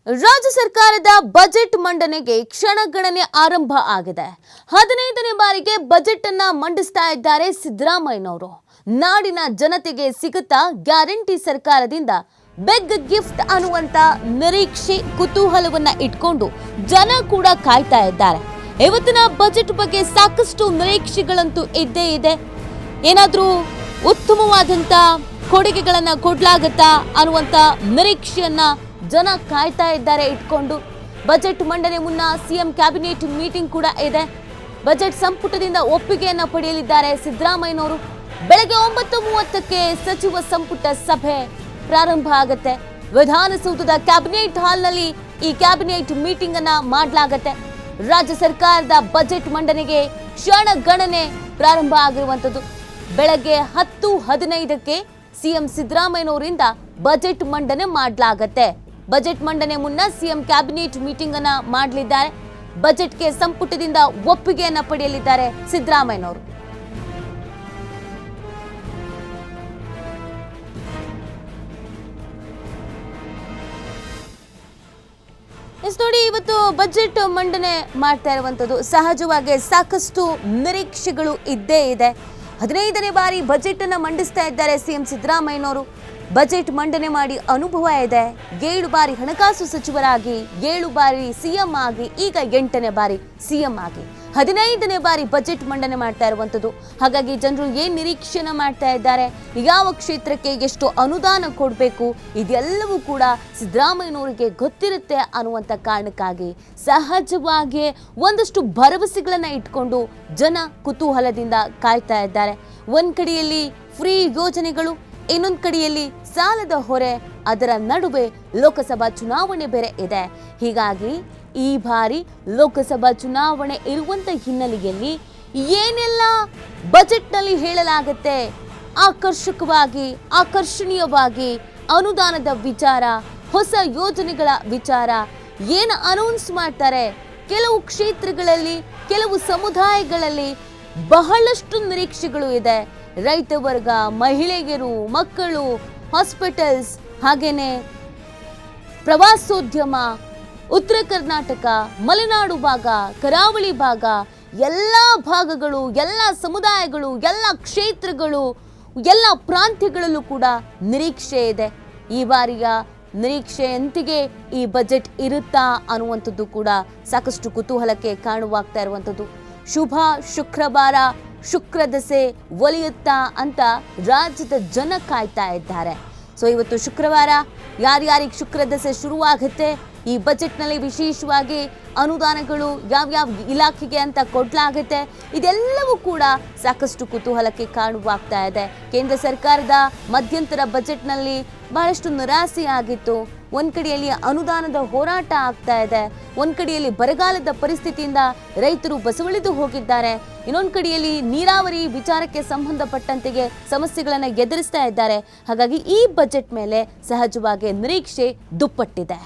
ರಾಜ್ಯ ಸರ್ಕಾರದ ಬಜೆಟ್ ಮಂಡನೆಗೆ ಕ್ಷಣಗಣನೆ ಆರಂಭ ಆಗಿದೆ. 15ನೇ ಬಾರಿಗೆ ಬಜೆಟ್ ಅನ್ನ ಮಂಡಿಸ್ತಾ ಇದ್ದಾರೆ ಸಿದ್ದರಾಮಯ್ಯನವರು. ನಾಡಿನ ಜನತೆಗೆ ಸಿಗುತ್ತಾ ಗ್ಯಾರಂಟಿ ಸರ್ಕಾರದಿಂದ ಬಿಗ್ ಗಿಫ್ಟ್ ಅನ್ನುವಂತ ನಿರೀಕ್ಷೆ ಕುತೂಹಲವನ್ನ ಇಟ್ಕೊಂಡು ಜನ ಕೂಡ ಕಾಯ್ತಾ ಇದ್ದಾರೆ. ಇವತ್ತಿನ ಬಜೆಟ್ ಬಗ್ಗೆ ಸಾಕಷ್ಟು ನಿರೀಕ್ಷೆಗಳಂತೂ ಇದ್ದೇ ಇದೆ. ಏನಾದ್ರೂ ಉತ್ತಮವಾದಂತ ಕೊಡುಗೆಗಳನ್ನ ಕೊಡ್ಲಾಗತ್ತಾ ಅನ್ನುವಂತ ನಿರೀಕ್ಷೆಯನ್ನ ಜನ ಕಾಯ್ತಾ ಇದ್ದಾರೆ ಇಟ್ಕೊಂಡು. ಬಜೆಟ್ ಮಂಡನೆ ಮುನ್ನ ಸಿಎಂ ಕ್ಯಾಬಿನೆಟ್ ಮೀಟಿಂಗ್ ಕೂಡ ಇದೆ. ಬಜೆಟ್ ಸಂಪುಟದಿಂದ ಒಪ್ಪಿಗೆಯನ್ನ ಪಡೆಯಲಿದ್ದಾರೆ ಸಿದ್ದರಾಮಯ್ಯನವರು. ಬೆಳಗ್ಗೆ 9:30ಕ್ಕೆ ಸಚಿವ ಸಂಪುಟ ಸಭೆ ಪ್ರಾರಂಭ ಆಗುತ್ತೆ. ವಿಧಾನಸೌಧದ ಕ್ಯಾಬಿನೆಟ್ ಹಾಲ್ನಲ್ಲಿ ಈ ಕ್ಯಾಬಿನೆಟ್ ಮೀಟಿಂಗ್ ಅನ್ನ ಮಾಡಲಾಗತ್ತೆ. ರಾಜ್ಯ ಸರ್ಕಾರದ ಬಜೆಟ್ ಮಂಡನೆಗೆ ಕ್ಷಣಗಣನೆ ಪ್ರಾರಂಭ ಆಗಿರುವಂತದ್ದು. ಬೆಳಗ್ಗೆ 10:15ಕ್ಕೆ ಸಿಎಂ ಸಿದ್ದರಾಮಯ್ಯನವರಿಂದ ಬಜೆಟ್ ಮಂಡನೆ ಮಾಡಲಾಗತ್ತೆ. ಬಜೆಟ್ ಮಂಡನೆ ಮುನ್ನ ಸಿಎಂ ಕ್ಯಾಬಿನೆಟ್ ಮೀಟಿಂಗ್ ಅನ್ನ ಮಾಡಲಿದ್ದಾರೆ. ಬಜೆಟ್ಗೆ ಸಂಪುಟದಿಂದ ಒಪ್ಪಿಗೆಯನ್ನ ಪಡೆಯಲಿದ್ದಾರೆ ಸಿದ್ದರಾಮಯ್ಯನವರು. ನೋಡಿ, ಇವತ್ತು ಬಜೆಟ್ ಮಂಡನೆ ಮಾಡ್ತಾ ಇರುವಂತದ್ದು ಸಹಜವಾಗಿ ಸಾಕಷ್ಟು ನಿರೀಕ್ಷೆಗಳು ಇದ್ದೇ ಇದೆ. 15ನೇ ಬಾರಿ ಬಜೆಟ್ ಅನ್ನ ಮಂಡಿಸ್ತಾ ಇದ್ದಾರೆ ಸಿಎಂ ಸಿದ್ದರಾಮಯ್ಯನವರು. ಬಜೆಟ್ ಮಂಡನೆ ಮಾಡಿ ಅನುಭವ ಇದೆ. 7 ಬಾರಿ ಹಣಕಾಸು ಸಚಿವರಾಗಿ, 7 ಬಾರಿ ಸಿಎಂ ಆಗಿ, ಈಗ 8ನೇ ಬಾರಿ ಸಿಎಂ ಆಗಿ 15ನೇ ಬಾರಿ ಬಜೆಟ್ ಮಂಡನೆ ಮಾಡ್ತಾ ಇರುವಂತದ್ದು. ಹಾಗಾಗಿ ಜನರು ಏನ್ ನಿರೀಕ್ಷೆನ ಮಾಡ್ತಾ ಇದ್ದಾರೆ, ಯಾವ ಕ್ಷೇತ್ರಕ್ಕೆ ಎಷ್ಟು ಅನುದಾನ ಕೊಡಬೇಕು, ಇದೆಲ್ಲವೂ ಕೂಡ ಸಿದ್ದರಾಮಯ್ಯನವರಿಗೆ ಗೊತ್ತಿರುತ್ತೆ ಅನ್ನುವಂಥ ಕಾರಣಕ್ಕಾಗಿ ಸಹಜವಾಗಿ ಒಂದಷ್ಟು ಭರವಸೆಗಳನ್ನ ಇಟ್ಕೊಂಡು ಜನ ಕುತೂಹಲದಿಂದ ಕಾಯ್ತಾ ಇದ್ದಾರೆ. ಒಂದ್ ಕಡೆಯಲ್ಲಿ ಫ್ರೀ ಯೋಜನೆಗಳು, ಇನ್ನೊಂದು ಕಡೆಯಲ್ಲಿ ಸಾಲದ ಹೊರೆ, ಅದರ ನಡುವೆ ಲೋಕಸಭಾ ಚುನಾವಣೆ ಬೇರೆ ಇದೆ. ಹೀಗಾಗಿ ಈ ಬಾರಿ ಲೋಕಸಭಾ ಚುನಾವಣೆ ಇರುವಂತ ಹಿನ್ನೆಲೆಯಲ್ಲಿ ಏನೆಲ್ಲ ಬಜೆಟ್ನಲ್ಲಿ ಹೇಳಲಾಗುತ್ತೆ, ಆಕರ್ಷಕವಾಗಿ ಆಕರ್ಷಣೀಯವಾಗಿ ಅನುದಾನದ ವಿಚಾರ, ಹೊಸ ಯೋಜನೆಗಳ ವಿಚಾರ ಏನು ಅನೌನ್ಸ್ ಮಾಡ್ತಾರೆ. ಕೆಲವು ಕ್ಷೇತ್ರಗಳಲ್ಲಿ, ಕೆಲವು ಸಮುದಾಯಗಳಲ್ಲಿ ಬಹಳಷ್ಟು ನಿರೀಕ್ಷೆಗಳು ಇದೆ. ರೈತ ವರ್ಗ, ಮಹಿಳೆಯರು, ಮಕ್ಕಳು, ಹಾಸ್ಪಿಟಲ್ಸ್, ಹಾಗೇನೆ ಪ್ರವಾಸೋದ್ಯಮ, ಉತ್ತರ ಕರ್ನಾಟಕ, ಮಲೆನಾಡು ಭಾಗ, ಕರಾವಳಿ ಭಾಗ, ಎಲ್ಲ ಭಾಗಗಳು, ಎಲ್ಲ ಸಮುದಾಯಗಳು, ಎಲ್ಲ ಕ್ಷೇತ್ರಗಳು, ಎಲ್ಲ ಪ್ರಾಂತ್ಯಗಳಲ್ಲೂ ಕೂಡ ನಿರೀಕ್ಷೆ ಇದೆ. ಈ ಬಾರಿಯ ನಿರೀಕ್ಷೆಯಂತೆಯೇ ಈ ಬಜೆಟ್ ಇರುತ್ತಾ ಅನ್ನುವಂಥದ್ದು ಕೂಡ ಸಾಕಷ್ಟು ಕುತೂಹಲಕ್ಕೆ ಕಾರಣವಾಗ್ತಾ ಇರುವಂಥದ್ದು. ಶುಭ ಶುಕ್ರವಾರ, ಶುಕ್ರ ದಸೆ ಒಲಿಯುತ್ತಾ ಅಂತ ರಾಜ್ಯದ ಜನ ಕಾಯ್ತಾ ಇದ್ದಾರೆ. ಸೊ ಇವತ್ತು ಶುಕ್ರವಾರ, ಯಾರ್ಯಾರಿಗೆ ಶುಕ್ರ ದಸೆ ಶುರುವಾಗುತ್ತೆ, ಈ ಬಜೆಟ್ನಲ್ಲಿ ವಿಶೇಷವಾಗಿ ಅನುದಾನಗಳು ಯಾವ್ಯಾವ ಇಲಾಖೆಗೆ ಅಂತ ಕೊಡಲಾಗುತ್ತೆ, ಇದೆಲ್ಲವೂ ಕೂಡ ಸಾಕಷ್ಟು ಕುತೂಹಲಕ್ಕೆ ಕಾರಣವಾಗ್ತಾ ಇದೆ. ಕೇಂದ್ರ ಸರ್ಕಾರದ ಮಧ್ಯಂತರ ಬಜೆಟ್ನಲ್ಲಿ ಬಹಳಷ್ಟು ನಿರಾಸೆಯಾಗಿತ್ತು. ಒಂದ್ ಕಡೆಯಲ್ಲಿ ಅನುದಾನದ ಹೋರಾಟ ಆಗ್ತಾ ಇದೆ, ಒಂದ್ ಕಡೆಯಲ್ಲಿ ಬರಗಾಲದ ಪರಿಸ್ಥಿತಿಯಿಂದ ರೈತರು ಬಸವಳಿದು ಹೋಗಿದ್ದಾರೆ, ಇನ್ನೊಂದು ಕಡೆಯಲ್ಲಿ ನೀರಾವರಿ ವಿಚಾರಕ್ಕೆ ಸಂಬಂಧಪಟ್ಟಂತೆಗೆ ಸಮಸ್ಯೆಗಳನ್ನು ಎದುರಿಸ್ತಾ ಇದ್ದಾರೆ. ಹಾಗಾಗಿ ಈ ಬಜೆಟ್ ಮೇಲೆ ಸಹಜವಾಗಿ ನಿರೀಕ್ಷೆ ದುಪ್ಪಟ್ಟಿದೆ.